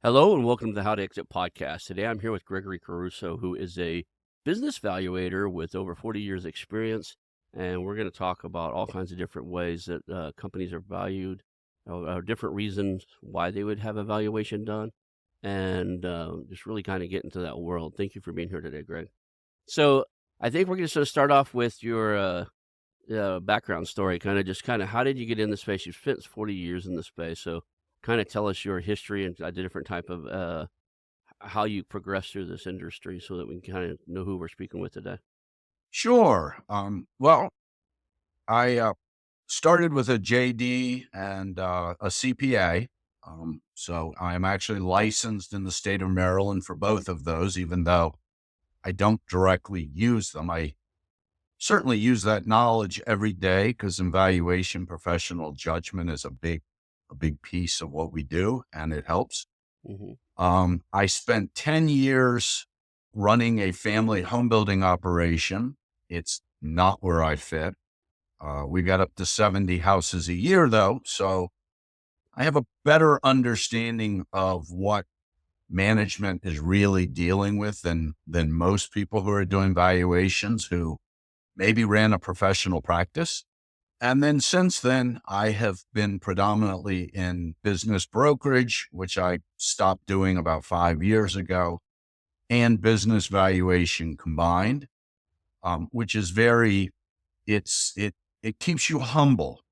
Hello and welcome to the How to Exit podcast. Today I'm here with Gregory Caruso, who is a business valuator with over 40 years experience. And we're going to talk about all kinds of different ways that companies are valued, different reasons why they would have a valuation done, and just really kind of get into that world. Thank you for being here today, Greg. So I think we're just going to start off with your background story, kind of how did you get in the space? You've spent 40 years in the space, so kind of tell us your history and a different type of how you progress through this industry so that we can kind of know who we're speaking with today. Sure. Well, I started with a JD and a CPA. So I am actually licensed in the state of Maryland for both of those, even though I don't directly use them. I certainly use that knowledge every day because in valuation, professional judgment is a big piece of what we do, and it helps. Hmm. I spent 10 years running a family home building operation. It's not where I fit. We got up to 70 houses a year though. So I have a better understanding of what management is really dealing with than most people who are doing valuations who maybe ran a professional practice. And then since then, I have been predominantly in business brokerage, which I stopped doing about 5 years ago, and business valuation combined, which is it keeps you humble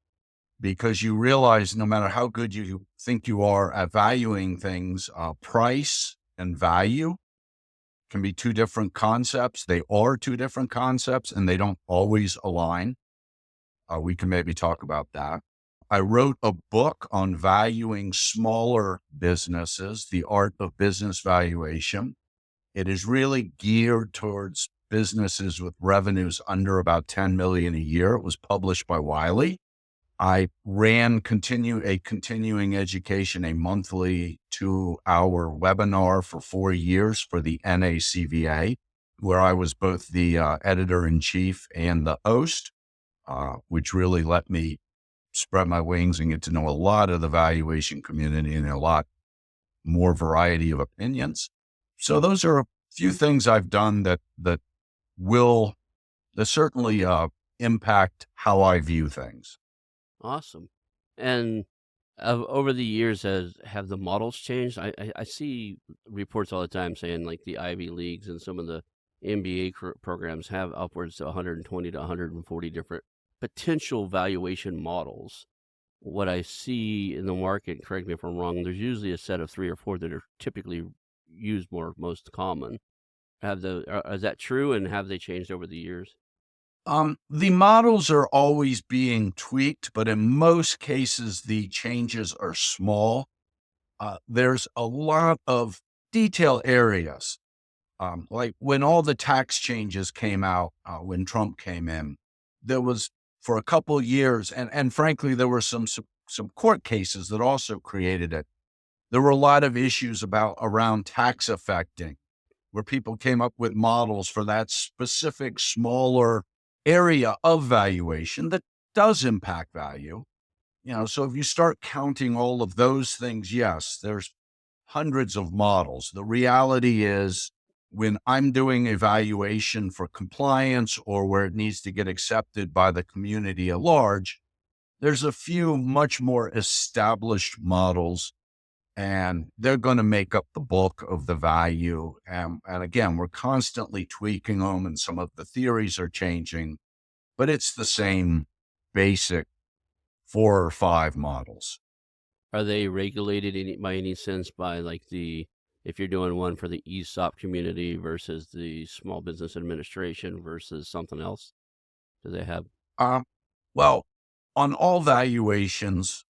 because you realize no matter how good you think you are at valuing things, price and value can be two different concepts. They are two different concepts and they don't always align. We can maybe talk about that. I wrote a book on valuing smaller businesses, the art of business valuation. It is really geared towards businesses with revenues under about 10 million a year. It was published by Wiley. I ran a continuing education, a monthly 2-hour webinar for 4 years for the NACVA, where I was both the editor in chief and the host, which really let me spread my wings and get to know a lot of the valuation community and a lot more variety of opinions. So those are a few things I've done that will that certainly impact how I view things. Awesome. And over the years, have the models changed? I see reports all the time saying like the Ivy Leagues and some of the MBA programs have upwards to 120 to 140 different potential valuation models. What I see in the market, correct me if I'm wrong, there's usually a set of 3 or 4 that are typically used most common. Is that true, and have they changed over the years? The models are always being tweaked, but in most cases, the changes are small. There's a lot of detail areas. Like when all the tax changes came out, when Trump came in, there was for a couple of years, and frankly, there were some court cases that also created it. There were a lot of issues around tax affecting, where people came up with models for that specific smaller area of valuation that does impact value. So if you start counting all of those things, yes, there's hundreds of models. The reality is when I'm doing evaluation for compliance or where it needs to get accepted by the community at large, there's a few much more established models and they're going to make up the bulk of the value. And again, we're constantly tweaking them and some of the theories are changing, but it's the same basic 4 or 5 models. Are they regulated by any sense by if you're doing one for the ESOP community versus the Small Business Administration versus something else? Do they have? Um, well, on all valuations,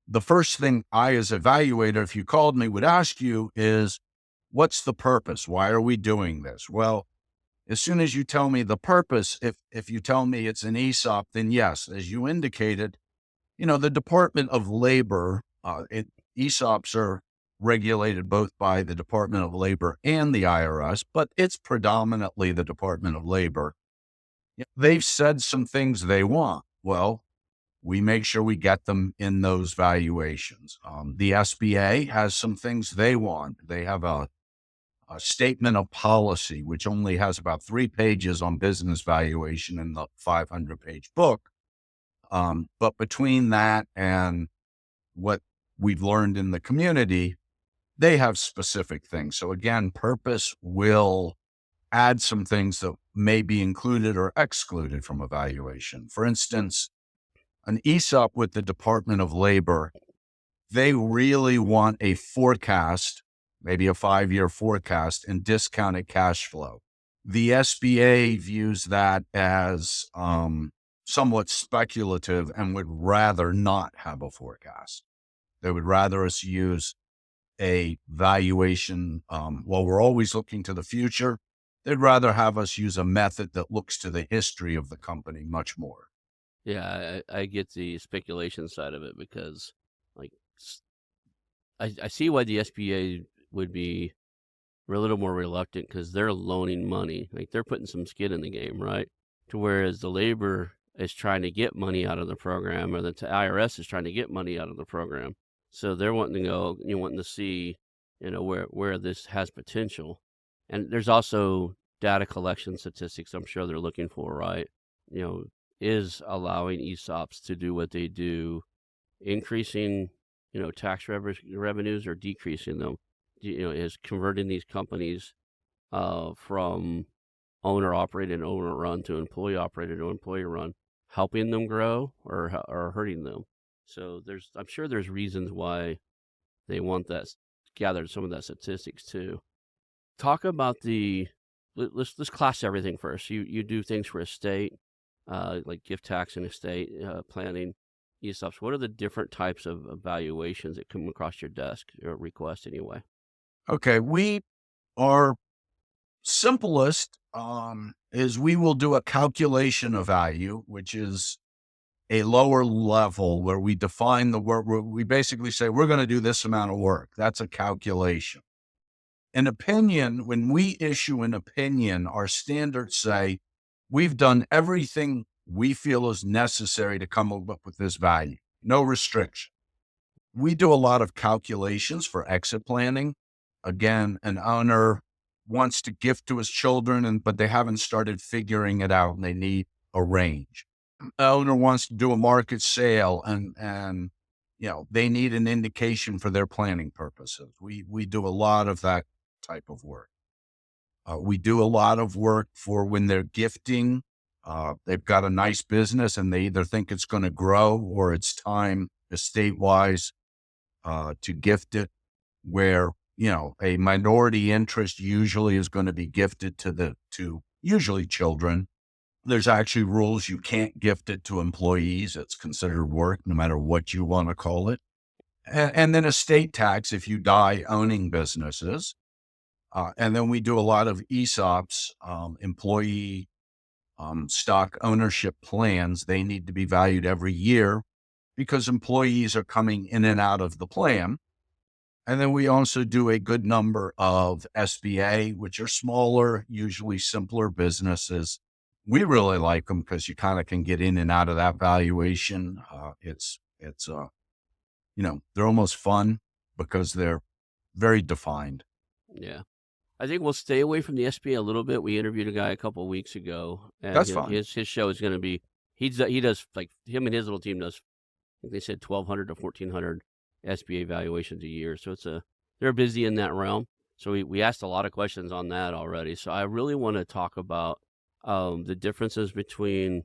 the first thing I, as a evaluator, if you called me, would ask you is, what's the purpose? Why are we doing this? Well, as soon as you tell me the purpose, if you tell me it's an ESOP, then yes, as you indicated, the Department of Labor, ESOPs are regulated both by the Department of Labor and the IRS, but it's predominantly the Department of Labor. They've said some things they want. Well, we make sure we get them in those valuations. The SBA has some things they want. They have a statement of policy, which only has about 3 pages on business valuation in the 500-page book. But between that and what we've learned in the community, they have specific things. So again, purpose will add some things that may be included or excluded from evaluation. For instance, an ESOP with the Department of Labor, they really want a forecast, maybe a 5-year forecast and discounted cash flow. The SBA views that as somewhat speculative and would rather not have a forecast. They would rather us use a valuation. While we're always looking to the future, they'd rather have us use a method that looks to the history of the company much more. Yeah, I get the speculation side of it because, like, I see why the SBA would be a little more reluctant because they're loaning money. Like, they're putting some skin in the game, right? To whereas the labor is trying to get money out of the program, or the IRS is trying to get money out of the program. So they're wanting to go, wanting to see, where this has potential. And there's also data collection statistics I'm sure they're looking for, right? Is allowing ESOPs to do what they do, increasing, tax revenues or decreasing them? Is converting these companies from owner-operated and owner-run to employee-operated or employee-run, helping them grow or hurting them? So I'm sure there's reasons why they want that, gathered some of that statistics too. Talk about let's class everything first. You do things for estate, like gift tax and estate planning, ESOPs. What are the different types of evaluations that come across your desk or request anyway? Okay, our simplest is we will do a calculation of value, which is a lower level where we define the work. We basically say we're going to do this amount of work. That's a calculation. An opinion, when we issue an opinion, our standards say we've done everything we feel is necessary to come up with this value. No restriction. We do a lot of calculations for exit planning. Again, an owner wants to gift to his children, but they haven't started figuring it out and they need a range. An owner wants to do a market sale and they need an indication for their planning purposes. We do a lot of that type of work. We do a lot of work for when they're gifting. They've got a nice business and they either think it's going to grow or it's time estate-wise to gift it, where a minority interest usually is going to be gifted to usually children. There's actually rules. You can't gift it to employees. It's considered work, no matter what you want to call it. And then estate tax if you die owning businesses. And then we do a lot of ESOPs, employee stock ownership plans. They need to be valued every year because employees are coming in and out of the plan. And then we also do a good number of SBA, which are smaller, usually simpler businesses. We really like them because you kind of can get in and out of that valuation. They're almost fun because they're very defined. Yeah. I think we'll stay away from the SBA a little bit. We interviewed a guy a couple of weeks ago, and That's fine. his show is going to be, he does, like, him and his little team does, I think they said 1,200 to 1,400 SBA valuations a year. So they're busy in that realm. So we asked a lot of questions on that already. So I really want to talk about the differences between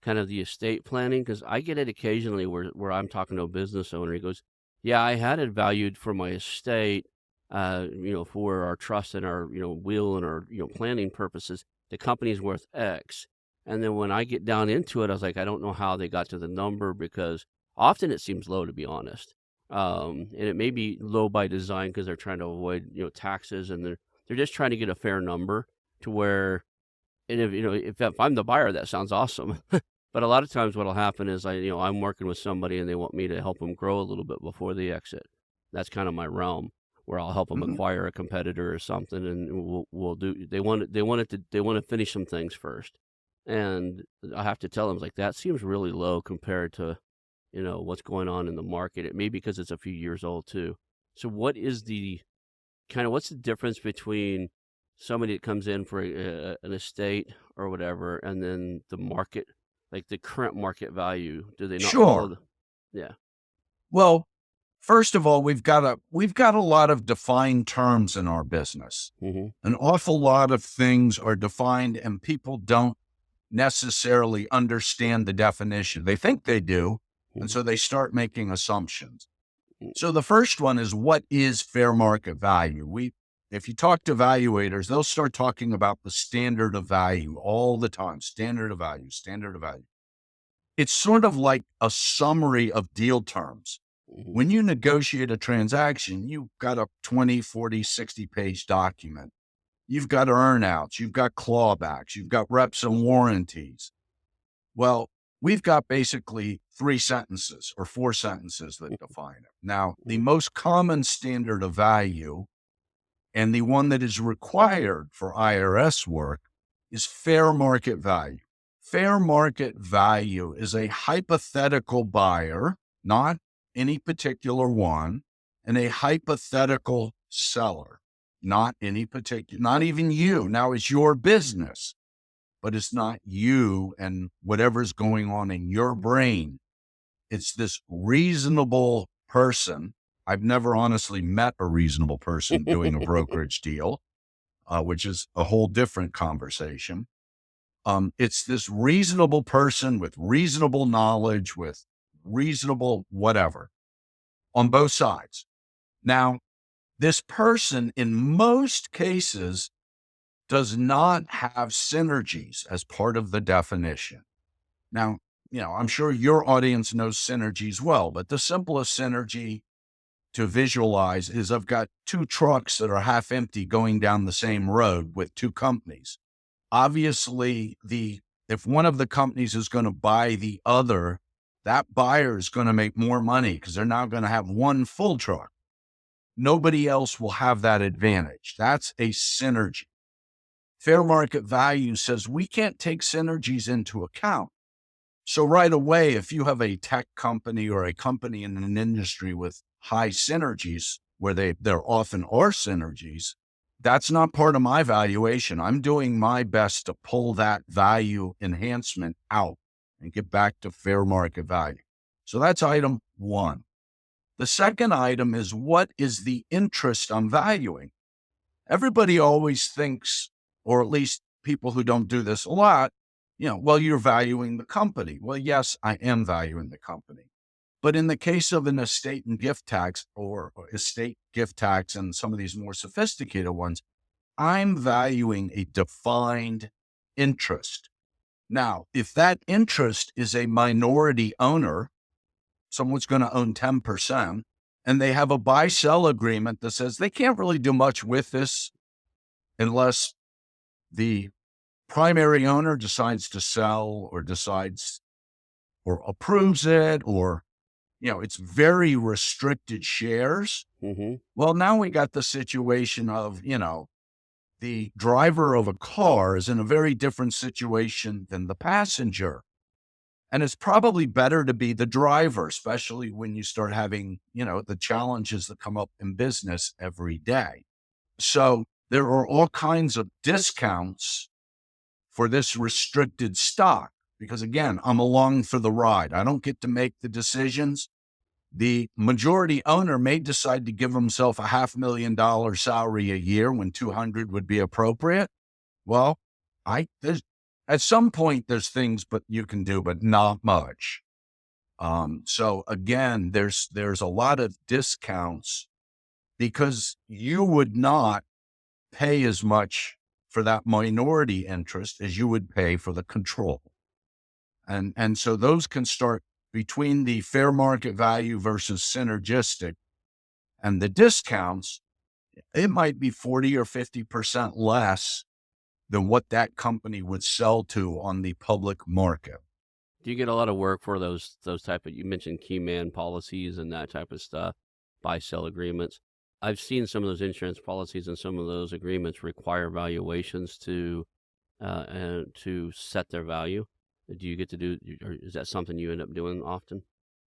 kind of the estate planning, because I get it occasionally where I'm talking to a business owner. He goes, yeah, I had it valued for my estate, for our trust and our, will and our, planning purposes. The company's worth X. And then when I get down into it, I was like, I don't know how they got to the number, because often it seems low, to be honest. And it may be low by design because they're trying to avoid, taxes, and they're just trying to get a fair number to where, and if I'm the buyer, that sounds awesome. But a lot of times what'll happen is I'm working with somebody and they want me to help them grow a little bit before they exit. That's kind of my realm, where I'll help them acquire a competitor or something, and we'll do. They want to finish some things first, and I have to tell them, like, that seems really low compared to what's going on in the market. It may be because it's a few years old too. So what's the difference between somebody that comes in for an estate or whatever, and then the market, like the current market value? Do they not follow Sure. yeah. Well, first of all, we've got a lot of defined terms in our business. Mhm. An awful lot of things are defined and people don't necessarily understand the definition. They think they do, and Mhm. so they start making assumptions. Mm. So the first one is, what is fair market value? If you talk to valuators, they'll start talking about the standard of value all the time. Standard of value, standard of value. It's sort of like a summary of deal terms. Mhm. When you negotiate a transaction, you've got a 20, 40, 60 page document. You've got earnouts, you've got clawbacks, you've got reps and warranties. Well, we've got basically 3 sentences or 4 sentences that define it. Now, the Mhm. most common standard of value and the one that is required for IRS work is fair market value. Fair market value is a hypothetical buyer, not any particular one, and a hypothetical seller, not any particular, not even you. Now it's your business, but it's not you and whatever's going on in your brain. It's this reasonable person. I've never honestly met a reasonable person doing a brokerage deal, which is a whole different conversation. It's this reasonable person with reasonable knowledge, with reasonable whatever on both sides. Now, this person in most cases does not have synergies as part of the definition. Now, I'm sure your audience knows synergies well, but the simplest synergy to visualize is, I've got two trucks that are half empty going down the same road with two companies. Obviously, if one of the companies is going to buy the other, that buyer is going to make more money because they're now going to have one full truck. Nobody else will have that advantage. That's a synergy. Fair market value says we can't take synergies into account. So right away, if you have a tech company or a company in an industry with high synergies, where there often are synergies, that's not part of my valuation. I'm doing my best to pull that value enhancement out and get back to fair market value. So that's item one. The second item is, what is the interest I'm valuing? Everybody always thinks, or at least people who don't do this a lot, well, you're valuing the company. Well, yes, I am valuing the company. But in the case of an estate and gift tax, or estate gift tax and some of these more sophisticated ones, I'm valuing a defined interest. Now, if that interest is a minority owner, someone's going to own 10%, and they have a buy sell agreement that says they can't really do much with this unless the primary owner decides to sell, or decides or approves it, or, it's very restricted shares. Mhm. Well, now we got the situation of, the driver of a car is in a very different situation than the passenger. And it's probably better to be the driver, especially when you start having, the challenges that come up in business every day. So there are all kinds of discounts for this restricted stock, because again, I'm along for the ride. I don't get to make the decisions. The majority owner may decide to give himself a $500,000 salary a year when 200 would be appropriate. Well, there's at some point there's things but you can do, but not much. So again, there's a lot of discounts because you would not pay as much for that minority interest as you would pay for the control. And so those can start between the fair market value versus synergistic and the discounts. It might be 40 or 50% less than what that company would sell to on the public market. Do you get a lot of work for those type of, you mentioned key man policies and that type of stuff, buy sell agreements? I've seen some of those insurance policies and some of those agreements require valuations to set their value. Do you get to do, or is that something you end up doing often?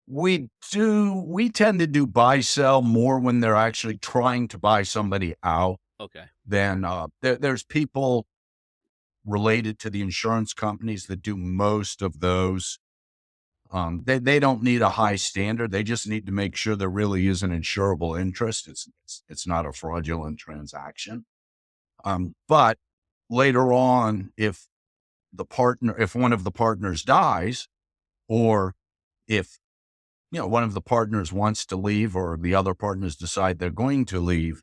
We tend to do buy sell more when they're actually trying to buy somebody out Okay. than, there's people related to the insurance companies that do most of those. They don't need a high standard. They just need to make sure there really is an insurable interest. It's not a fraudulent transaction. But later on, if one of the partners dies, or if one of the partners wants to leave, or the other partners decide they're going to leave,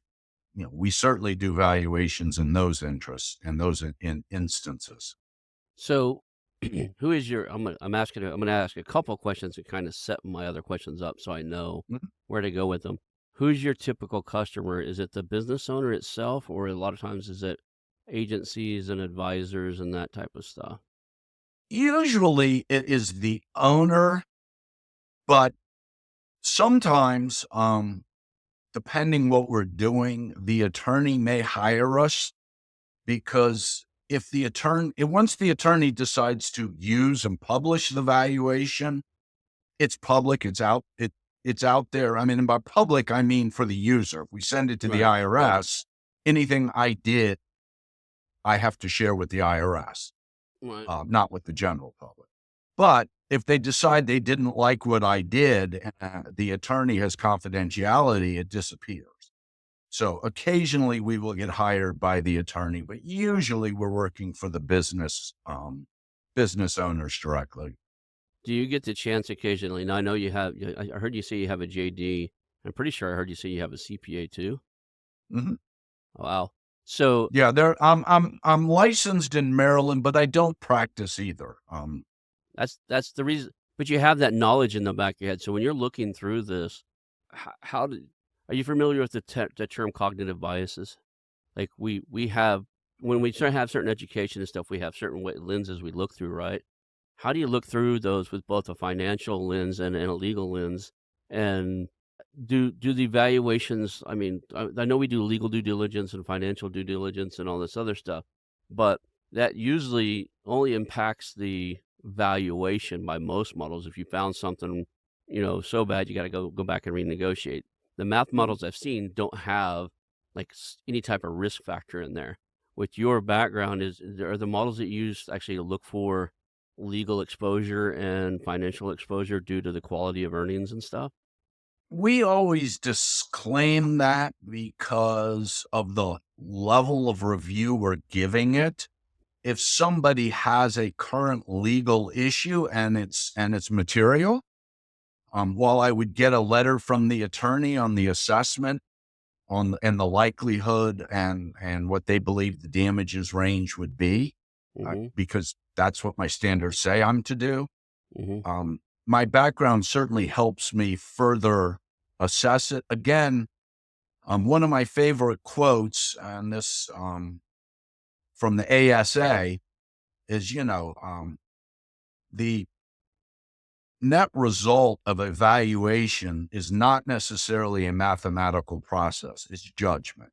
we certainly do valuations in those interests and those in instances. So, who is your? I'm gonna ask a couple questions to kind of set my other questions up, so I know Mhm. where to go with them. Who's your typical customer? Is it the business owner itself, or a lot of times is it agencies and advisors and that type of stuff? Usually it is the owner, but sometimes, depending what we're doing, the attorney may hire us, because once the attorney decides to use and publish the valuation, it's public, it's out there. I mean, and by public, I mean for the user. If we send it to the Right. Right. IRS, anything I did, I have to share with the IRS, Right. not with the general public. But if they decide they didn't like what I did, the attorney has confidentiality, it disappears. So occasionally we will get hired by the attorney, but usually we're working for the business owners directly. Do you get the chance occasionally? Now I know you have. I heard you say you have a JD. I'm pretty sure I heard you say you have a CPA too. Mhm. Wow. So Yeah, I'm licensed in Maryland, but I don't practice either. that's the reason. But you have that knowledge in the back of your head. So when you're looking through this, how do are you familiar with the term cognitive biases? Like we have when we have certain education and stuff, we have certain lenses we look through, right? How do you look through those with both a financial lens and a legal lens? And do the valuations? I mean, I know we do legal due diligence and financial due diligence and all this other stuff, but that usually only impacts the valuation by most models. If you found something, so bad, you got to go back and renegotiate. The math models I've seen don't have like any type of risk factor in there. With your background, are the models that you use actually to look for legal exposure and financial exposure due to the quality of earnings and stuff? We always disclaim that because of the level of review we're giving it. If somebody has a current legal issue and it's material, while I would get a letter from the attorney on the assessment and the likelihood and what they believe the damages range would be, Mhm, because that's what my standards say I'm to do. mhm. My background certainly helps me further assess it. Again, one of my favorite quotes, and this, from the ASA, is, the net result of evaluation is not necessarily a mathematical process, it's judgment.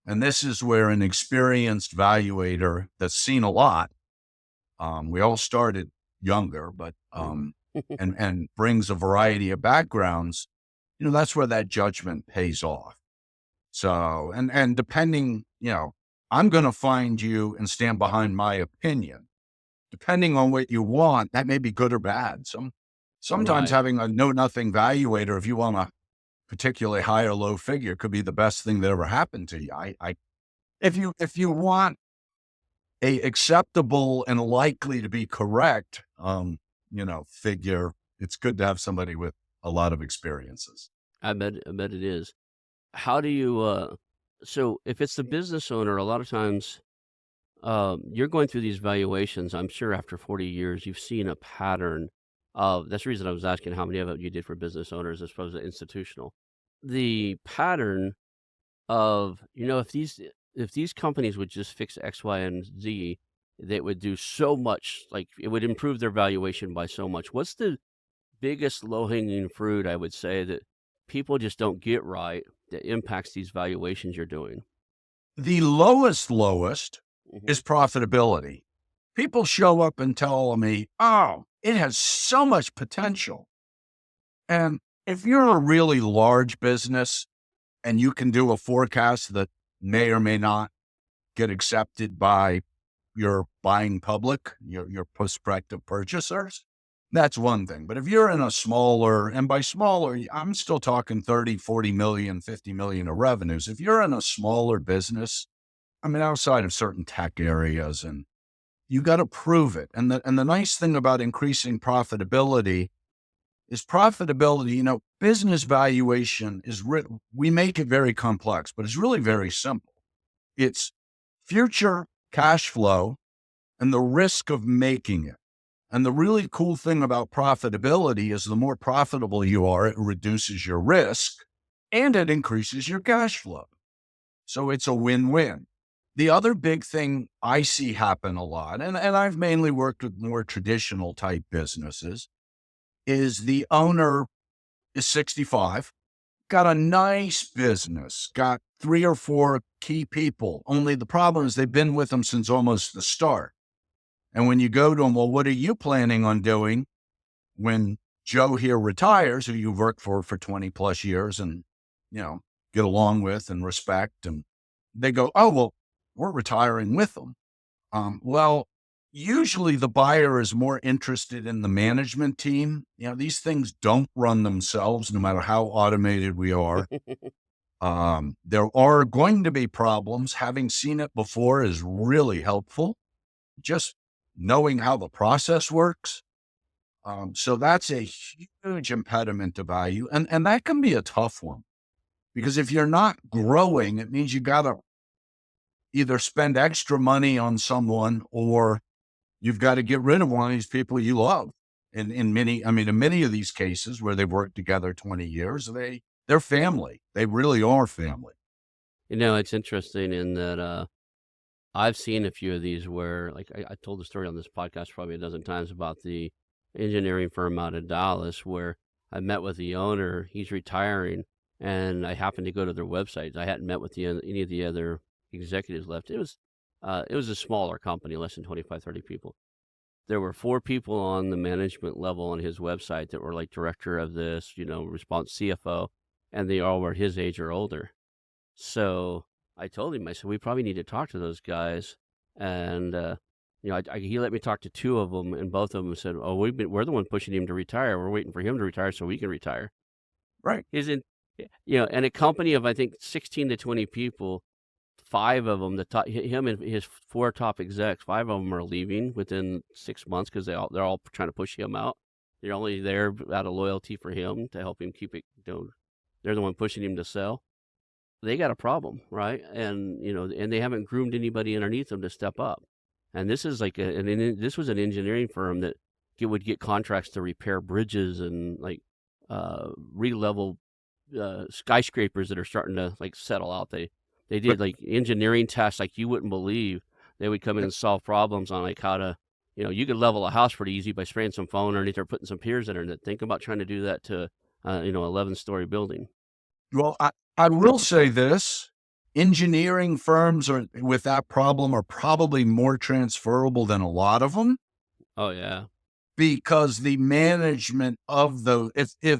And this is where an experienced valuator that's seen a lot, we all started younger, but, Mhm. and brings a variety of backgrounds, that's where that judgment pays off. So, and depending, I'm going to find you and stand behind my opinion. Depending on what you want, that may be good or bad. Sometimes Right. having a know nothing valuator, if you want a particularly high or low figure, could be the best thing that ever happened to you. If you want a acceptable and likely to be correct, figure, it's good to have somebody with a lot of experiences. I bet it is. How do you, so if it's the business owner, a lot of times, you're going through these valuations, I'm sure after 40 years, you've seen a pattern of that's the reason I was asking how many of it you did for business owners as opposed to institutional. The pattern of, if these companies would just fix X, Y, and Z, they would do so much, like, it would improve their valuation by so much. What's the biggest low-hanging fruit, I would say, that people just don't get right that impacts these valuations you're doing? The lowest Mhm. is profitability. People show up and tell me, oh, it has so much potential. And if you're a really large business and you can do a forecast that may or may not get accepted by your buying public, your prospective purchasers, that's one thing. But if you're in a smaller, and by smaller, I'm still talking 30, 40 million, 50 million of revenues. If you're in a smaller business, I mean, outside of certain tech areas, and you got to prove it. And the nice thing about increasing profitability is profitability, business valuation is we make it very complex, but it's really very simple. It's future cash flow and the risk of making it. And the really cool thing about profitability is the more profitable you are, it reduces your risk and it increases your cash flow. So it's a win-win. The other big thing I see happen a lot, and I've mainly worked with more traditional type businesses, is the owner is 65, got a nice business, got 3 or 4 key people. Only the problem is they've been with them since almost the start. And when you go to them, well, what are you planning on doing when Joe here retires, who you've worked for 20 plus years and, get along with and respect? And they go, oh, well, we're retiring with them. Well, usually the buyer is more interested in the management team. These things don't run themselves, no matter how automated we are. There are going to be problems. Having seen it before is really helpful. Just knowing how the process works. So that's a huge impediment to value. And that can be a tough one, because if you're not growing, it means you got to either spend extra money on someone, or you've got to get rid of one of these people you love. In many of these cases where they've worked together 20 years, they're family. They really are family. It's interesting in that I've seen a few of these where, like, I told the story on this podcast probably a dozen times about the engineering firm out of Dallas where I met with the owner. He's retiring, and I happened to go to their website. I hadn't met with any of the other executives left. It was a smaller company, less than 25, 30 people. There were 4 people on the management level on his website that were like director of this, response CFO, and they all were his age or older. So I told him, I said, we probably need to talk to those guys. And, he let me talk to 2 of them, and both of them said, oh, we're the one pushing him to retire. We're waiting for him to retire so we can retire. Right. And a company of, I think, 16 to 20 people, 5 of them, him and his 4 top execs, 5 of them are leaving within 6 months because they're all trying to push him out. They're only there out of loyalty for him to help him keep it. They're the one pushing him to sell. They got a problem, right? And and they haven't groomed anybody underneath them to step up. And this is like this was an engineering firm that would get contracts to repair bridges and like re-level skyscrapers that are starting to like settle out. They did like engineering tests like you wouldn't believe. They would come in and solve problems on like how to, you could level a house pretty easy by spraying some foam underneath or putting some piers underneath. Think about trying to do that to 11-story building. Well, I will say this. Engineering firms with that problem are probably more transferable than a lot of them. Oh, yeah. Because the management of if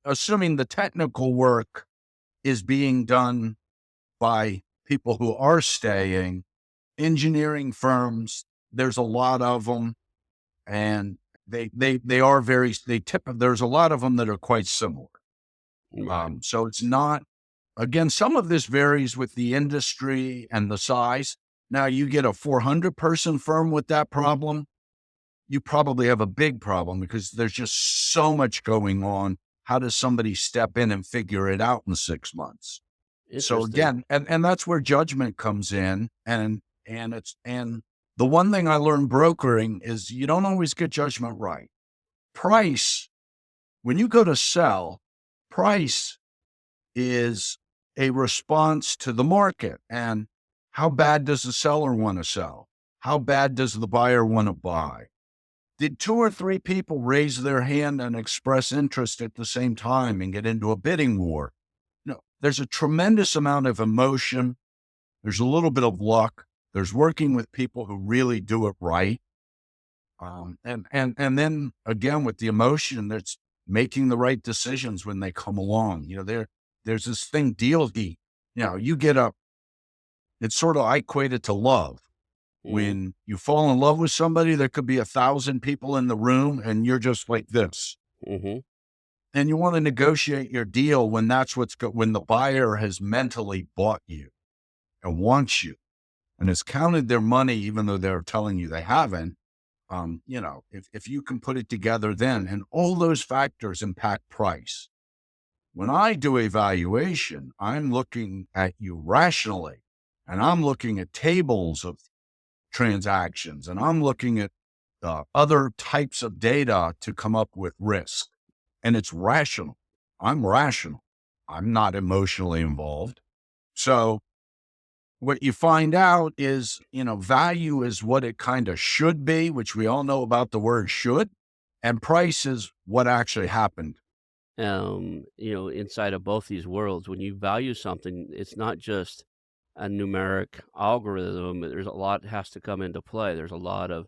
assuming the technical work is being done by people who are staying, engineering firms, there's a lot of them, and they are there's a lot of them that are quite similar. Right. So it's not, again, some of this varies with the industry and the size. Now you get a 400 person firm with that problem, you probably have a big problem because there's just so much going on. How does somebody step in and figure it out in 6 months? So again, and that's where judgment comes in. And the one thing I learned brokering is you don't always get judgment right. Price, when you go to sell, price is a response to the market. And how bad does the seller want to sell? How bad does the buyer want to buy? Did 2 or 3 people raise their hand and express interest at the same time and get into a bidding war? No, there's a tremendous amount of emotion. There's a little bit of luck. There's working with people who really do it right. And then again, with the emotion, making the right decisions when they come along. There's this thing, deal heat. You get up, it's sort of, I equate it to love. Mhm. When you fall in love with somebody, there could be 1,000 people in the room and you're just like this. Mhm. And you want to negotiate your deal when that's when the buyer has mentally bought you and wants you and has counted their money, even though they're telling you they haven't. If you can put it together then, and all those factors impact price. When I do a valuation, I'm looking at you rationally, and I'm looking at tables of transactions, and I'm looking at other types of data to come up with risk. And it's rational. I'm rational. I'm not emotionally involved. So what you find out is, value is what it kind of should be, which we all know about the word should, and price is what actually happened. Inside of both these worlds, when you value something, it's not just a numeric algorithm. There's a lot has to come into play. There's a lot of,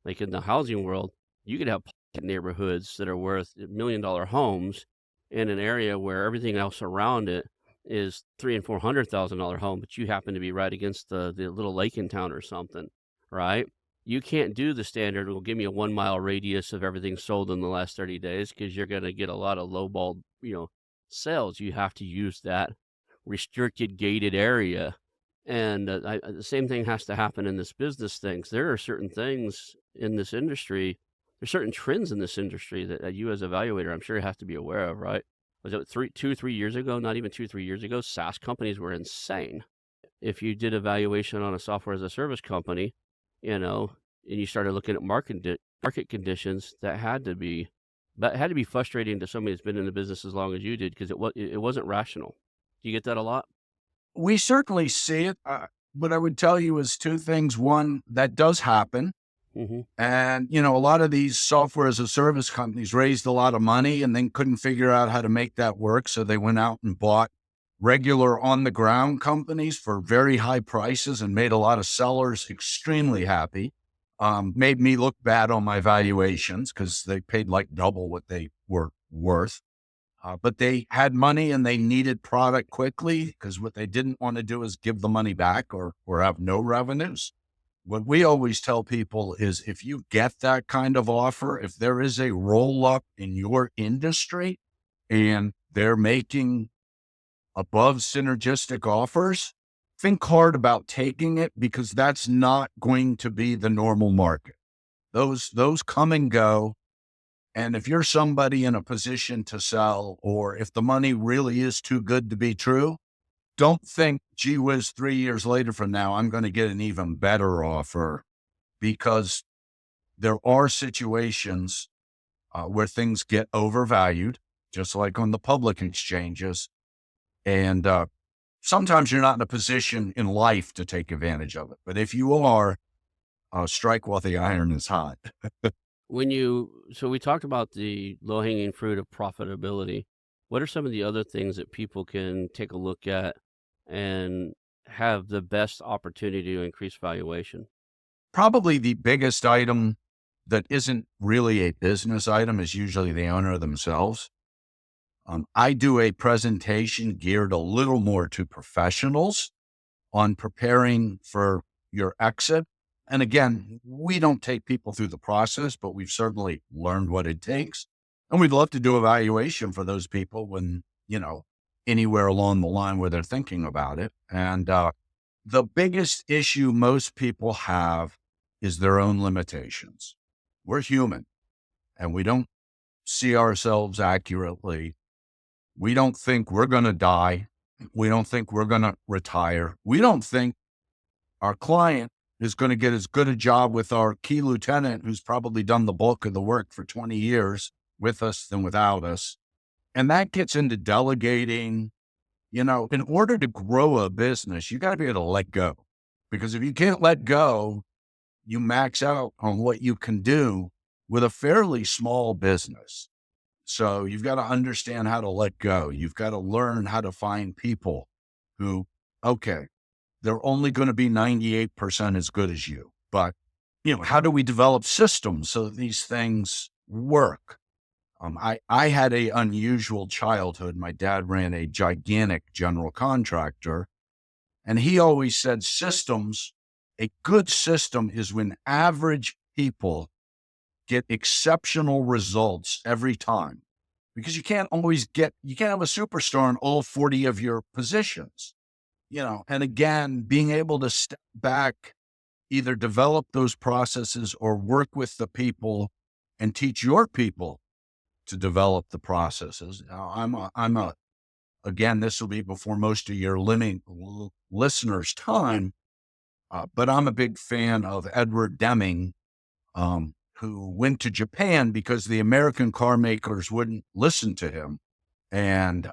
like in the housing world, you could have pocket neighborhoods that are worth $1 million homes in an area where everything else around it is $300,000 and $400,000 home, but you happen to be right against the little lake in town or something, right? You can't do the standard, "Well, give me a 1-mile radius of everything sold in the last 30 days," because 'cause you're gonna get a lot of lowball, sales. You have to use that restricted, gated area, and, the same thing has to happen in this business things. There are certain things in this industry, there's certain trends in this industry that you as a evaluator, I'm sure, have to be aware of, right? Was it 3 years ago? Not even 2, 3 years ago, SaaS companies were insane. If you did a valuation on a software as a service company, you know, and you started looking at market conditions, that had to be frustrating to somebody that's been in the business as long as you did, because it wasn't rational. Do you get that a lot? We certainly see it. What I would tell you is two things. One, that does happen. Mhm. And, a lot of these software as a service companies raised a lot of money and then couldn't figure out how to make that work. So they went out and bought regular on the ground companies for very high prices and made a lot of sellers extremely happy. Made me look bad on my valuations because they paid like double what they were worth. But they had money and they needed product quickly because what they didn't want to do is give the money back or have no revenues. What we always tell people is if you get that kind of offer, if there is a roll up in your industry and they're making above synergistic offers, think hard about taking it because that's not going to be the normal market. Those come and go. And if you're somebody in a position to sell, or if the money really is too good to be true, don't think, gee whiz, 3 years later from now, I'm going to get an even better offer, because there are situations where things get overvalued, just like on the public exchanges. And sometimes you're not in a position in life to take advantage of it. But if you are, strike while the iron is hot. So we talked about the low-hanging fruit of profitability. What are some of the other things that people can take a look at and have the best opportunity to increase valuation? Probably the biggest item that isn't really a business item is usually the owner themselves. I do a presentation geared a little more to professionals on preparing for your exit. And again, we don't take people through the process, but we've certainly learned what it takes. And we'd love to do evaluation for those people when, anywhere along the line where they're thinking about it. And the biggest issue most people have is their own limitations. We're human and we don't see ourselves accurately. We don't think we're going to die. We don't think we're going to retire. We don't think our client is going to get as good a job with our key lieutenant, who's probably done the bulk of the work for 20 years with us than without us. And that gets into delegating. In order to grow a business, you got to be able to let go, because if you can't let go, you max out on what you can do with a fairly small business. So you've got to understand how to let go. You've got to learn how to find people who, okay, they're only going to be 98% as good as you. But, how do we develop systems so that these things work? I had a unusual childhood. My dad ran a gigantic general contractor, and he always said a good system is when average people get exceptional results every time, because you can't have a superstar in all 40 of your positions, and again, being able to step back, either develop those processes or work with the people and teach your people to develop the processes. Now, again, this will be before most of your listeners' time, but I'm a big fan of Edward Deming, who went to Japan because the American car makers wouldn't listen to him. And,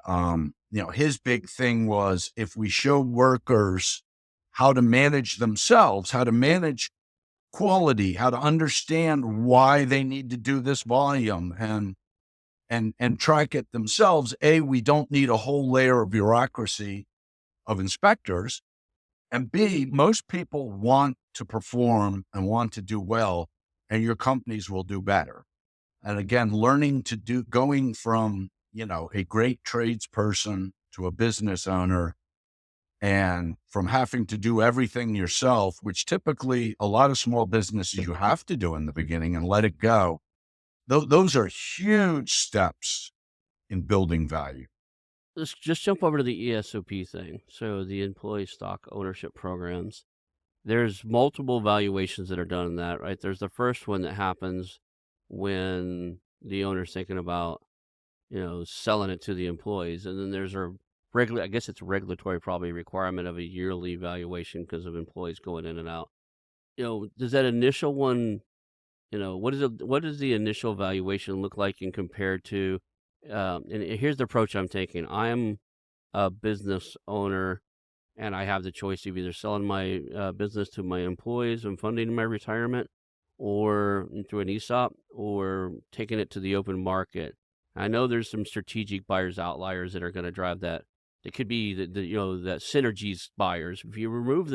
his big thing was, if we show workers how to manage themselves, how to manage quality, how to understand why they need to do this volume and track it themselves, we don't need a whole layer of bureaucracy of inspectors. And B, most people want to perform and want to do well, and your companies will do better. And again, going from, a great tradesperson to a business owner, and from having to do everything yourself, which typically a lot of small businesses you have to do in the beginning and let it go. Those are huge steps in building value. Let's just jump over to the ESOP thing. So the employee stock ownership programs. There's multiple valuations that are done in that, right? There's the first one that happens when the owner's thinking about, selling it to the employees. And then there's I guess it's a regulatory probably requirement of a yearly valuation because of employees going in and out. Does that initial one, what does the initial valuation look like in compared to, and here's the approach I'm taking. I'm a business owner and I have the choice of either selling my business to my employees and funding my retirement, or through an ESOP, or taking it to the open market. I know there's some strategic buyers outliers that are going to drive that. It could be that synergies buyers. If you remove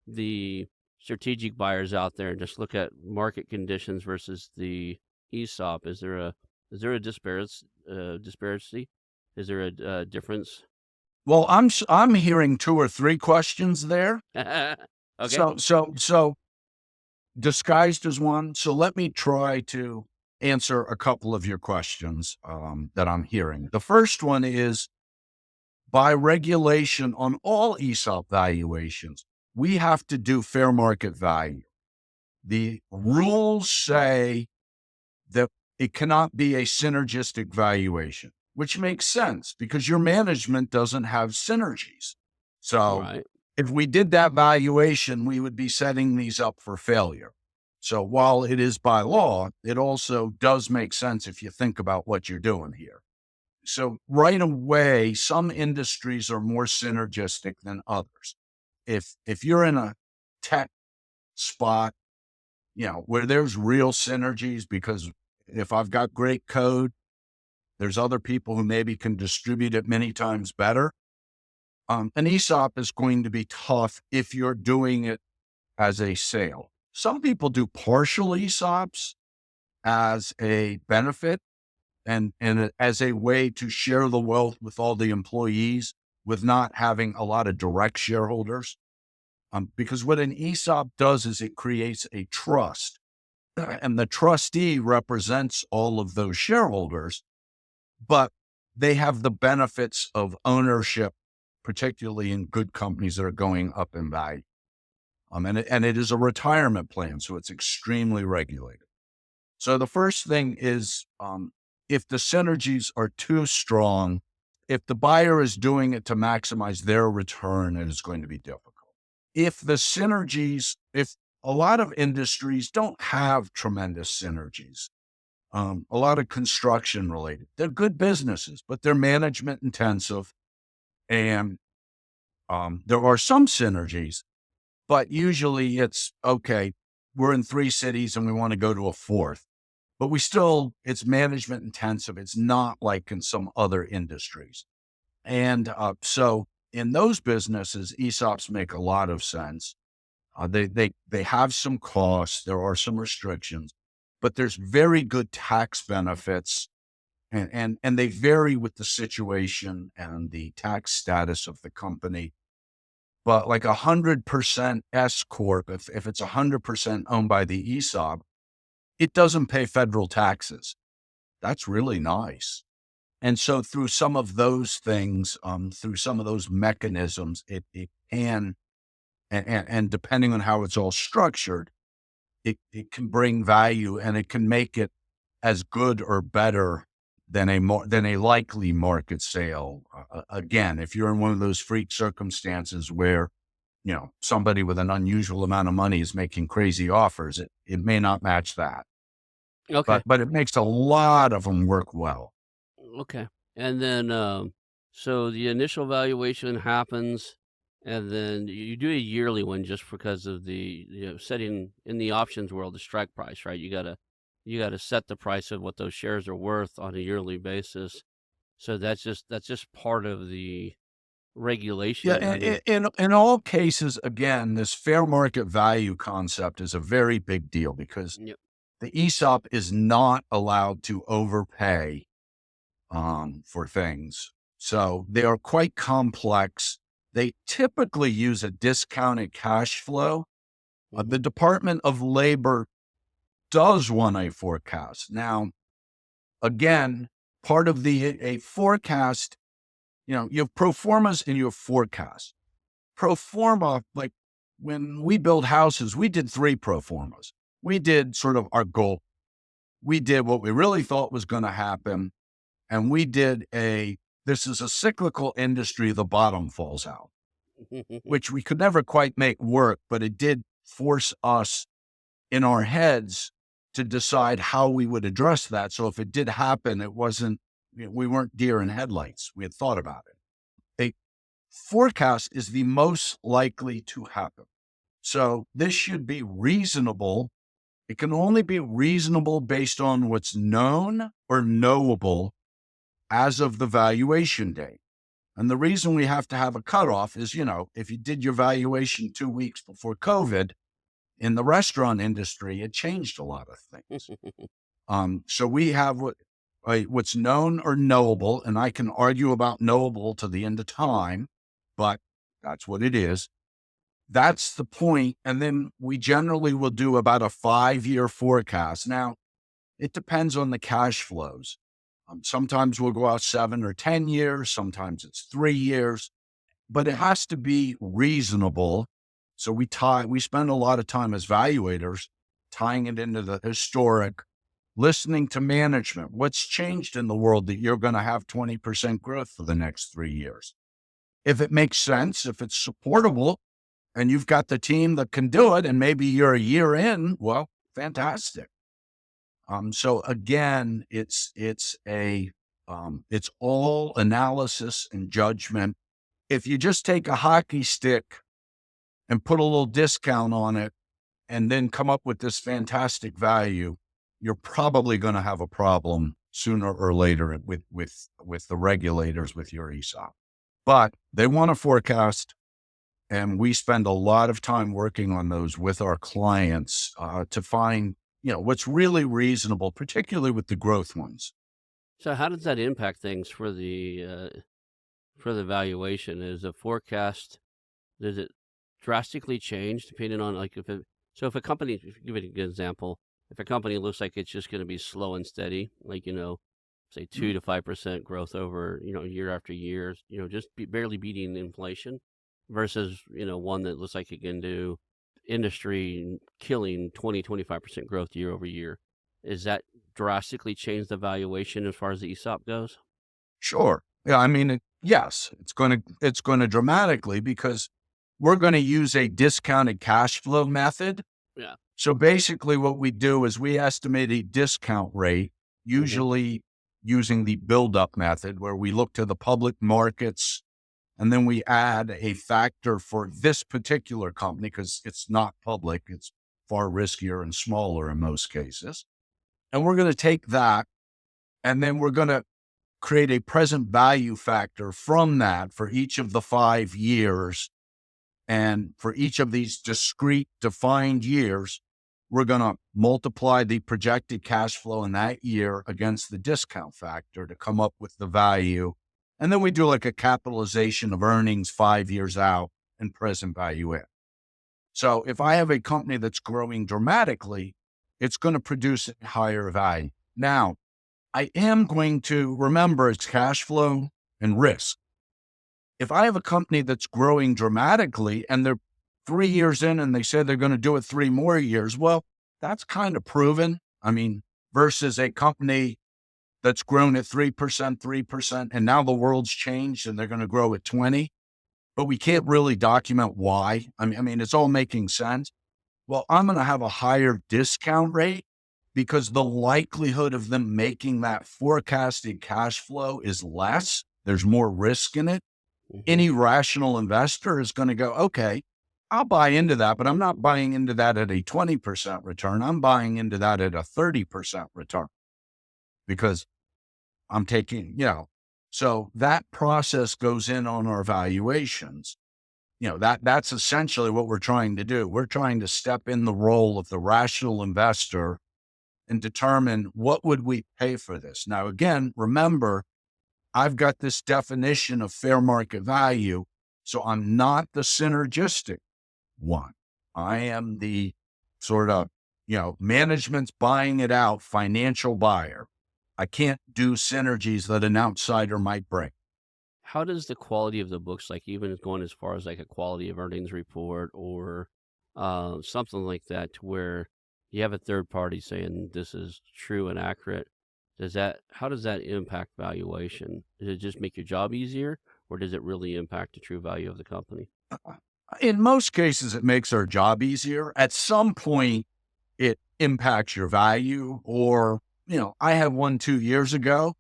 the strategic buyers out there and just look at market conditions versus the ESOP, is there a disparity? Is there a difference? Well, I'm hearing two or three questions there. Okay. So disguised as one. So let me try to answer a couple of your questions that I'm hearing. The first one is, by regulation on all ESOP valuations, we have to do fair market value. The rules say that it cannot be a synergistic valuation, which makes sense because your management doesn't have synergies. So Right. if we did that valuation, we would be setting these up for failure. So while it is by law, it also does make sense if you think about what you're doing here. So right away, some industries are more synergistic than others. If you're in a tech spot, where there's real synergies, because if I've got great code, there's other people who maybe can distribute it many times better. An ESOP is going to be tough if you're doing it as a sale. Some people do partial ESOPs as a benefit and as a way to share the wealth with all the employees with not having a lot of direct shareholders. Because what an ESOP does is it creates a trust, and the trustee represents all of those shareholders, but they have the benefits of ownership, particularly in good companies that are going up in value. And it is a retirement plan, so it's extremely regulated. So the first thing is, if the synergies are too strong, if the buyer is doing it to maximize their return, it is going to be difficult. If a lot of industries don't have tremendous synergies, a lot of construction related, they're good businesses, but they're management intensive. And there are some synergies, but usually it's okay. We're in 3 cities and we want to go to a 4th, but it's management intensive. It's not like in some other industries. And so in those businesses, ESOPs make a lot of sense. They have some costs. There are some restrictions, but there's very good tax benefits and they vary with the situation and the tax status of the company. But like 100% S corp, if it's 100% owned by the ESOP, it doesn't pay federal taxes. That's really nice. And so through some of those things, through some of those mechanisms, it can, and depending on how it's all structured, it can bring value, and it can make it as good or better than a likely market sale. Again, if you're in one of those freak circumstances where, somebody with an unusual amount of money is making crazy offers, it may not match that, Okay. but it makes a lot of them work well. Okay. And then, so the initial valuation happens, and then you do a yearly one just because of the, setting in the options world, the strike price, right? You gotta set the price of what those shares are worth on a yearly basis. So that's just part of the Yeah, regulation. I mean, in all cases, again, this fair market value concept is a very big deal because yep. the ESOP is not allowed to overpay for things. So they are quite complex. They typically use a discounted cash flow. Hmm. The Department of Labor does want a forecast. Now, again, part of a forecast, you have pro formas and you have forecasts. Pro forma, like when we build houses, we did 3 pro formas. We did sort of our goal. We did what we really thought was going to happen. And we did this is a cyclical industry, the bottom falls out, which we could never quite make work, but it did force us in our heads to decide how we would address that. So if it did happen, it wasn't, we weren't deer in headlights. We had thought about it. A forecast is the most likely to happen. So this should be reasonable. It can only be reasonable based on what's known or knowable as of the valuation date. And the reason we have to have a cutoff is, if you did your valuation 2 weeks before COVID in the restaurant industry, it changed a lot of things. So we have what's known or knowable, and I can argue about knowable to the end of time, but that's what it is. That's the point. And then we generally will do about a 5-year forecast. Now, it depends on the cash flows. Sometimes we'll go out 7 or 10 years. Sometimes it's 3 years, but it has to be reasonable. So we spend a lot of time as valuators tying it into the historic, listening to management. What's changed in the world that you're going to have 20% growth for the next 3 years? If it makes sense, if it's supportable, and you've got the team that can do it, and maybe you're a year in, well, fantastic. So again, it's all analysis and judgment. If you just take a hockey stick and put a little discount on it and then come up with this fantastic value, you're probably going to have a problem sooner or later with the regulators with your ESOP. But they want a forecast, and we spend a lot of time working on those with our clients to find what's really reasonable, particularly with the growth ones. So how does that impact things for the valuation? Is the forecast, does it drastically change depending on, like, if a company, if you give it a good example, if a company looks like it's just going to be slow and steady, like, say 2 to 5% growth over, year after year, just barely beating inflation, versus, one that looks like it can do industry killing 20-25% growth year over year. Is that drastically change the valuation as far as the ESOP goes? Sure. Yeah. I mean, yes, it's going to dramatically, because we're going to use a discounted cash flow method. Yeah. So basically what we do is we estimate a discount rate, Hmm. usually using the build-up method, where we look to the public markets, and then we add a factor for this particular company because it's not public. It's far riskier and smaller in most cases. And we're going to take that, and then we're going to create a present value factor from that for each of the 5 years. And for each of these discrete defined years, we're going to multiply the projected cash flow in that year against the discount factor to come up with the value. And then we do like a capitalization of earnings 5 years out and present value in. So if I have a company that's growing dramatically, it's going to produce a higher value. Now, I am going to remember it's cash flow and risk. If I have a company that's growing dramatically and they're 3 years in and they say they're going to do it 3 more years, well, that's kind of proven. I mean, versus a company that's grown at 3%, 3%, and now the world's changed and they're going to grow at 20, but we can't really document why. I mean, it's all making sense. Well, I'm going to have a higher discount rate because the likelihood of them making that forecasted cash flow is less. There's more risk in it. Any rational investor is going to go, okay, I'll buy into that, but I'm not buying into that at a 20% return. I'm buying into that at a 30% return because I'm taking, so that process goes in on our valuations. That's essentially what we're trying to do. We're trying to step in the role of the rational investor and determine what would we pay for this. Now, again, remember, I've got this definition of fair market value. So I'm not the synergistic one. I am the sort of, management's buying it out, financial buyer. I can't do synergies that an outsider might bring. How does the quality of the books, like even going as far as like a quality of earnings report or something like that, to where you have a third party saying this is true and accurate, how does that impact valuation? Does it just make your job easier, or does it really impact the true value of the company? In most cases, it makes our job easier. At some point, it impacts your value. Or, I had one 2 years ago.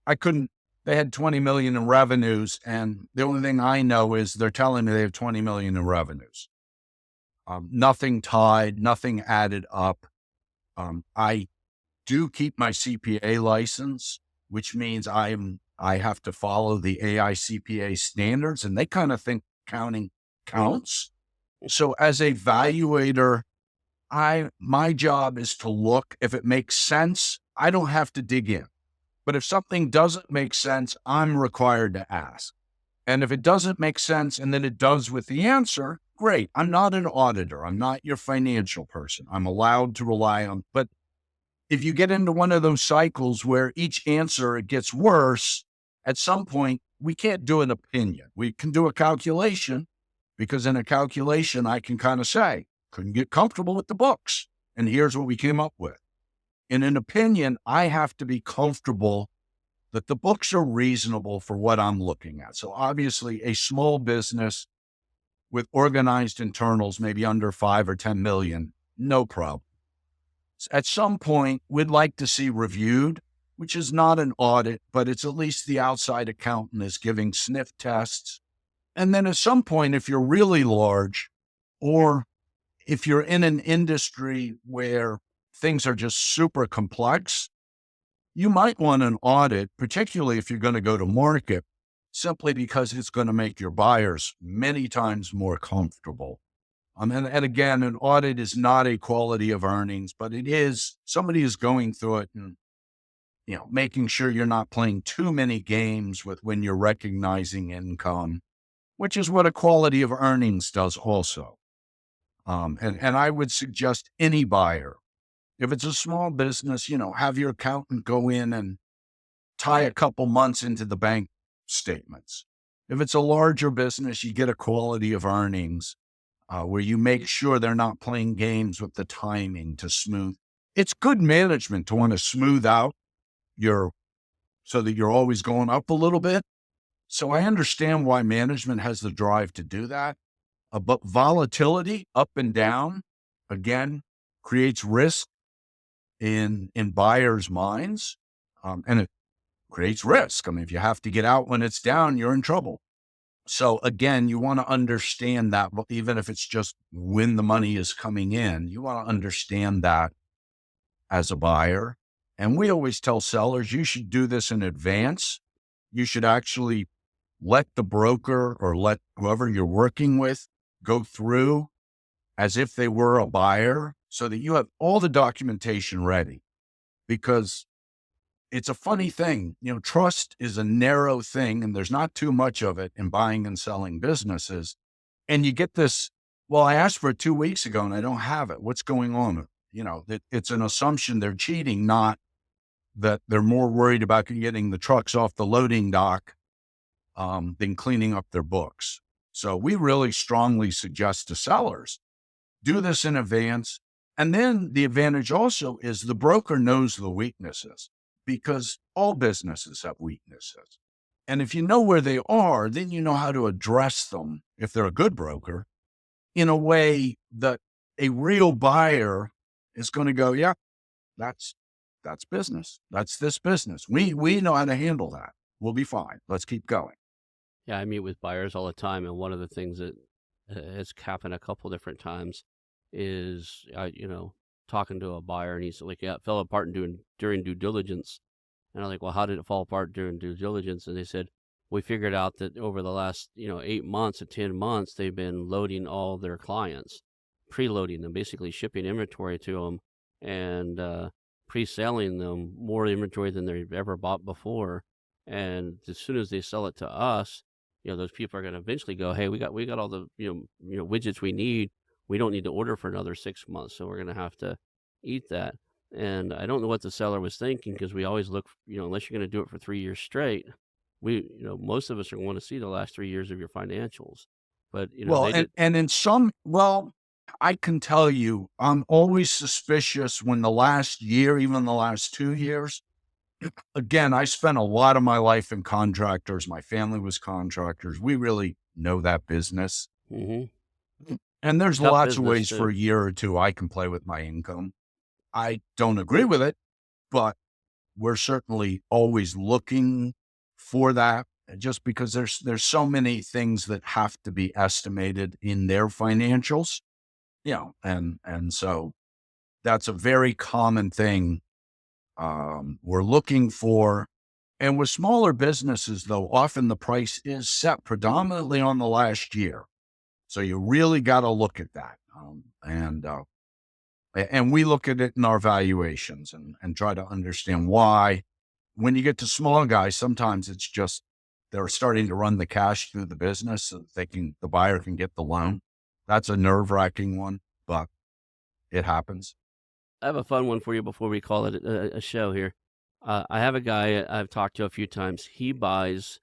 They had 20 million in revenues. And the only thing I know is they're telling me they have 20 million in revenues. Nothing tied, nothing added up. I do keep my CPA license, which means I have to follow the AICPA standards, and they kind of think counting counts. So as a valuator, my job is to look. If it makes sense, I don't have to dig in. But if something doesn't make sense, I'm required to ask. And if it doesn't make sense and then it does with the answer, great. I'm not an auditor. I'm not your financial person. I'm allowed to rely on, but if you get into one of those cycles where each answer, it gets worse, at some point, we can't do an opinion. We can do a calculation, because in a calculation, I can kind of say, couldn't get comfortable with the books. And here's what we came up with. In an opinion, I have to be comfortable that the books are reasonable for what I'm looking at. So obviously, a small business with organized internals, maybe under 5 or 10 million, no problem. At some point, we'd like to see reviewed, which is not an audit, but it's at least the outside accountant is giving sniff tests. And then at some point, if you're really large, or if you're in an industry where things are just super complex, you might want an audit, particularly if you're going to go to market, simply because it's going to make your buyers many times more comfortable. And again, an audit is not a quality of earnings, but it is, somebody is going through it and, making sure you're not playing too many games with when you're recognizing income, which is what a quality of earnings does also. And I would suggest any buyer, if it's a small business, have your accountant go in and tie a couple months into the bank statements. If it's a larger business, you get a quality of earnings where you make sure they're not playing games with the timing to smooth. It's good management to want to smooth out so that you're always going up a little bit. So I understand why management has the drive to do that. But volatility up and down, again, creates risk in buyers' minds. And it creates risk. I mean, if you have to get out when it's down, you're in trouble. So again, you want to understand that, even if it's just when the money is coming in, you want to understand that as a buyer. And we always tell sellers, you should do this in advance. You should actually let the broker or let whoever you're working with go through as if they were a buyer, so that you have all the documentation ready. Because it's a funny thing, trust is a narrow thing and there's not too much of it in buying and selling businesses. And you get this, well, I asked for it 2 weeks ago and I don't have it. What's going on? It's an assumption they're cheating, not that they're more worried about getting the trucks off the loading dock than cleaning up their books. So we really strongly suggest to sellers, do this in advance. And then the advantage also is the broker knows the weaknesses, because all businesses have weaknesses. And if you know where they are, then you know how to address them, if they're a good broker, in a way that a real buyer is going to go, yeah, that's business. That's this business. We know how to handle that. We'll be fine. Let's keep going. Yeah, I meet with buyers all the time, and one of the things that has happened a couple different times is, talking to a buyer, and he's like, "Yeah, it fell apart during due diligence." And I'm like, "Well, how did it fall apart during due diligence?" And they said, "We figured out that over the last, 8 months to 10 months, they've been loading all their clients, preloading them, basically shipping inventory to them, and pre-selling them more inventory than they've ever bought before. And as soon as they sell it to us, those people are going to eventually go, hey, we got all the widgets we need. We don't need to order for another 6 months, so we're going to have to eat that." And I don't know what the seller was thinking, because we always look, unless you're going to do it for 3 years straight, most of us are going to want to see the last 3 years of your financials. But Well, they did. and in some, well, I can tell you, I'm always suspicious when the last year, even the last 2 years, again, I spent a lot of my life in contractors. My family was contractors. We really know that business. Hmm. And there's Tough lots of business ways for too. a year or two I can play with my income. I don't agree with it, but we're certainly always looking for that, just because there's so many things that have to be estimated in their financials, and so that's a very common thing we're looking for. And with smaller businesses, though, often the price is set predominantly on the last year. So you really got to look at that. And we look at it in our valuations and try to understand why. When you get to small guys, sometimes it's just they're starting to run the cash through the business so that the buyer can get the loan. That's a nerve-wracking one, but it happens. I have a fun one for you before we call it a show here. I have a guy I've talked to a few times. He buys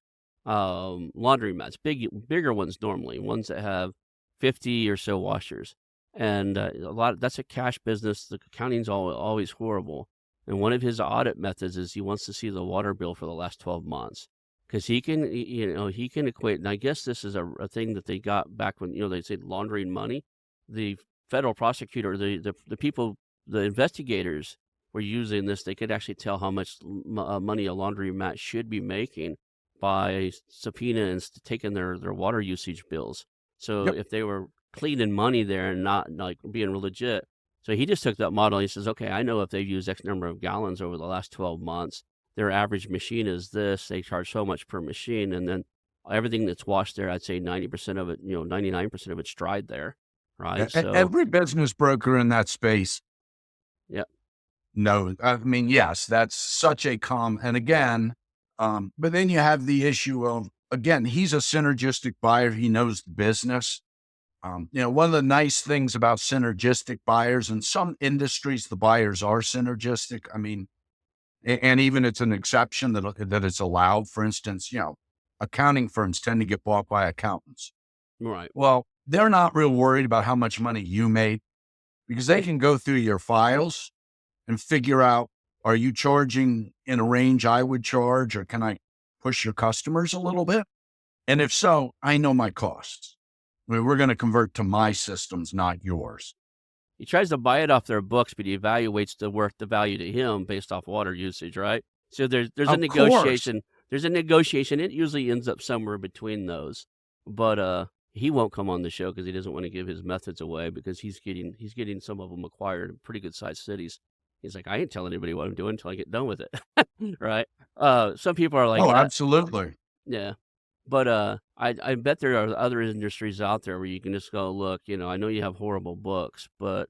laundry mats, bigger ones normally, ones that have 50 or so washers, and that's a cash business. The accounting's always horrible, and one of his audit methods is he wants to see the water bill for the last 12 months, because he can equate. And I guess this is a thing that they got back when they say laundering money. The federal prosecutor, the people, the investigators were using this. They could actually tell how much money a laundromat should be making by subpoena and taking their water usage bills. So Yep. if they were cleaning money there and not like being legit. So he just took that model. He says, okay, I know if they've used X number of gallons over the last 12 months, their average machine is this. They charge so much per machine. And then everything that's washed there, I'd say 90% of it, 99% of it's dried there. Right. So, Every business broker in that space yeah. knows. I mean, yes, that's such a and again, but then you have the issue of, again, he's a synergistic buyer. He knows the business. One of the nice things about synergistic buyers, in some industries, the buyers are synergistic. I mean, and even it's an exception that it's allowed. For instance, accounting firms tend to get bought by accountants. Right. Well, they're not real worried about how much money you made, because they can go through your files and figure out, are you charging in a range I would charge, or can I push your customers a little bit? And if so, I know my costs. I mean, we're going to convert to my systems, not yours. He tries to buy it off their books, but he evaluates the value to him based off water usage, right? So there's a Of course. negotiation. There's a negotiation. It usually ends up somewhere between those. But he won't come on the show because he doesn't want to give his methods away, because he's getting some of them acquired in pretty good sized cities. He's like, I ain't telling anybody what I'm doing until I get done with it. Right? Some people are like Oh, that. absolutely. Yeah. But I bet there are other industries out there where you can just go, look, I know you have horrible books, but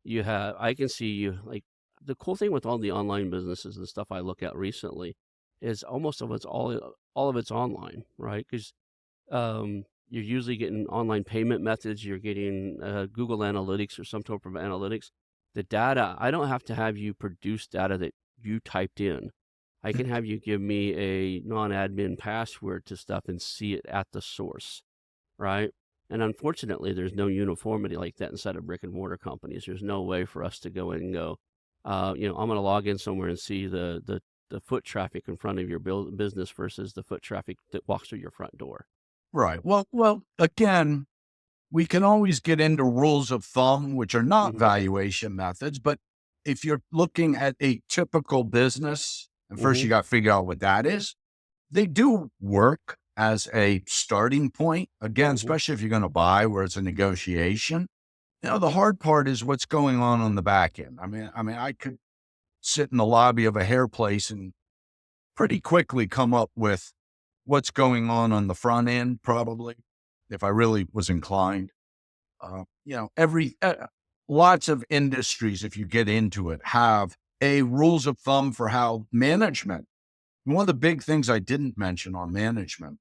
I can see you like the cool thing with all the online businesses and stuff I look at recently is almost of it's all of it's online, right? Because you're usually getting online payment methods. You're getting Google Analytics or some type of analytics. The data, I don't have to have you produce data that you typed in. I can have you give me a non-admin password to stuff and see it at the source, right? And unfortunately, there's no uniformity like that inside of brick and mortar companies. There's no way for us to go in and go, I'm going to log in somewhere and see the foot traffic in front of your business versus the foot traffic that walks through your front door. Right. Well, again, we can always get into rules of thumb, which are not Hmm. valuation methods, but if you're looking at a typical business, and first Hmm. you got to figure out what that is, they do work as a starting point. Again, Hmm. especially if you're going to buy where it's a negotiation. The hard part is what's going on the back end. I could sit in the lobby of a hair place and pretty quickly come up with what's going on the front end, probably, if I really was inclined. Every lots of industries, if you get into it, have a rules of thumb for how management. One of the big things I didn't mention on management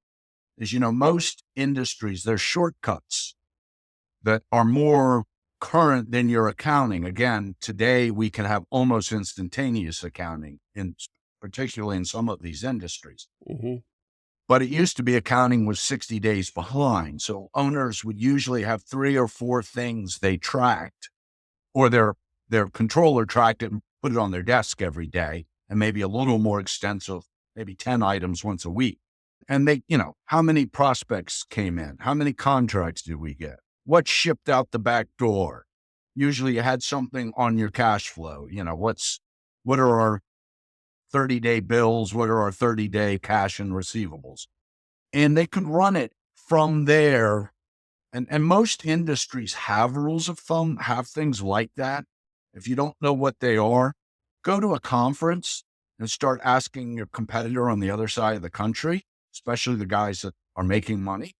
is, most industries, there's shortcuts that are more current than your accounting. Again, today we can have almost instantaneous accounting, particularly in some of these industries. Hmm. But it used to be accounting was 60 days behind. So owners would usually have 3 or 4 things they tracked, or their controller tracked it and put it on their desk every day, and maybe a little more extensive, maybe 10 items once a week. And how many prospects came in? How many contracts did we get? What shipped out the back door? Usually you had something on your cash flow. What are our 30-day bills? What are our 30-day cash and receivables? And they could run it from there. And most industries have rules of thumb, have things like that. If you don't know what they are, go to a conference and start asking your competitor on the other side of the country, especially the guys that are making money.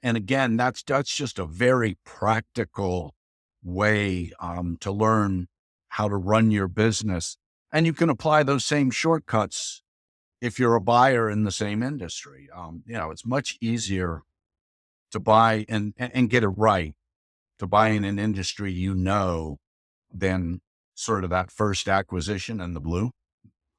And again, that's just a very practical way to learn how to run your business. And you can apply those same shortcuts if you're a buyer in the same industry. It's much easier to buy and get it right, to buy in an industry than sort of that first acquisition in the blue.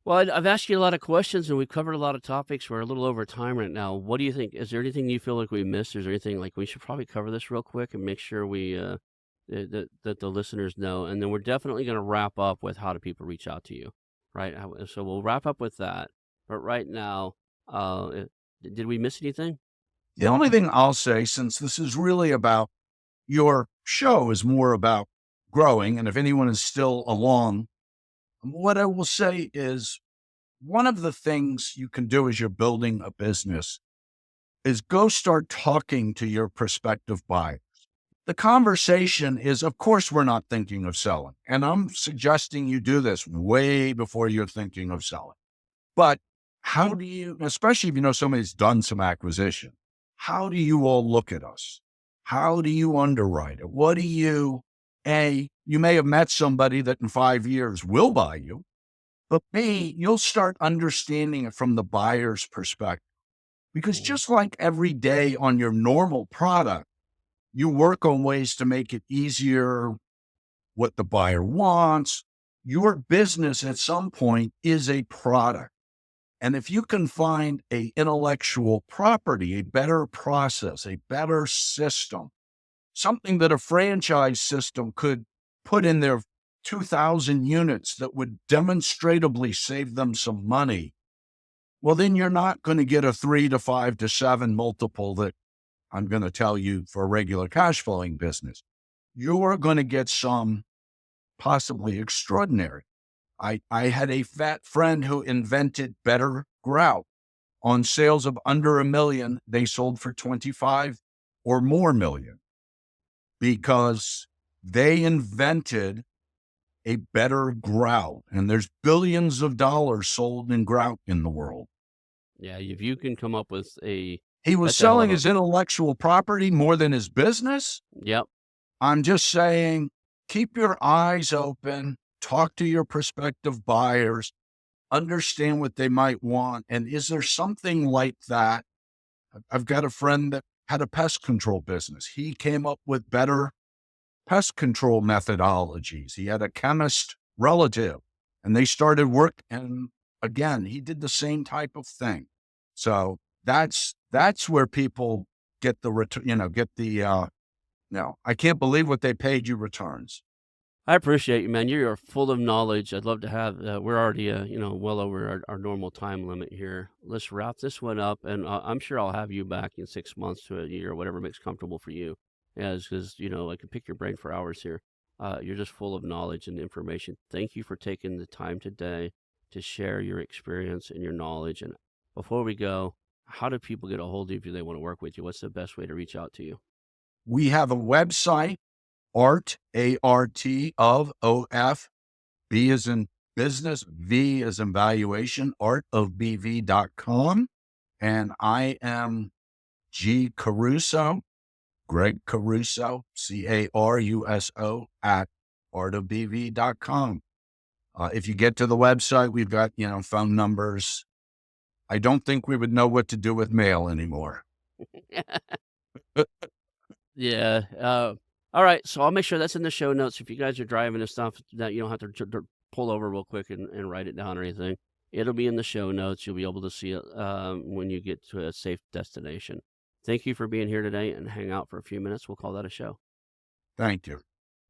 Well, I've asked you a lot of questions and we've covered a lot of topics. We're a little over time right now. What do you think? Is there anything you feel like we missed? Is there anything like we should probably cover this real quick and make sure we that the listeners know? And then we're definitely going to wrap up with how do people reach out to you, right? So we'll wrap up with that. But right now, did we miss anything? The only thing I'll say, since this is really about your show is more about growing, and if anyone is still along, what I will say is one of the things you can do as you're building a business is go start talking to your prospective buyers. The conversation is, of course, we're not thinking of selling. And I'm suggesting you do this way before you're thinking of selling. But how do you, especially if you know somebody's done some acquisition, how do you all look at us? How do you underwrite it? You may have met somebody that in 5 years will buy you, but B, you'll start understanding it from the buyer's perspective. Because Mhm. just like every day on your normal product, you work on ways to make it easier, what the buyer wants. Your business at some point is a product. And if you can find a intellectual property, a better process, a better system, something that a franchise system could put in their 2,000 units that would demonstrably save them some money, well, then you're not going to get a 3 to 5 to 7 multiple that I'm going to tell you for a regular cash flowing business. You're going to get some possibly extraordinary. I had a fat friend who invented better grout. On sales of under $1 million, they sold for 25 or more million because they invented a better grout. And there's billions of dollars sold in grout in the world. Yeah, if you can come up with He was that's a hell selling of a his intellectual property more than his business. yep. I'm just saying keep your eyes open, talk to your prospective buyers, understand what they might want. And is there something like that? I've got a friend that had a pest control business. He came up with better pest control methodologies. He had a chemist relative and they started work. And again, he did the same type of thing. So that's where people get the return, get the, no, I can't believe what they paid you returns. I appreciate you, man. You are full of knowledge. I'd love to have. We're already, well over our normal time limit here. Let's wrap this one up, and I'm sure I'll have you back in 6 months to a year, whatever makes comfortable for you. As because I can pick your brain for hours here. You're just full of knowledge and information. Thank you for taking the time today to share your experience and your knowledge. And before we go, how do people get a hold of you if they want to work with you? What's the best way to reach out to you? We have a website, art, A-R-T of O-F, B as in business, V as in valuation, artofbv.com. And I am G Caruso, Greg Caruso, Caruso at artofbv.com. If you get to the website, we've got, phone numbers. I don't think we would know what to do with mail anymore. Yeah. All right. So I'll make sure that's in the show notes. If you guys are driving and stuff, that you don't have to pull over real quick and write it down or anything. It'll be in the show notes. You'll be able to see it when you get to a safe destination. Thank you for being here today and hang out for a few minutes. We'll call that a show. Thank you.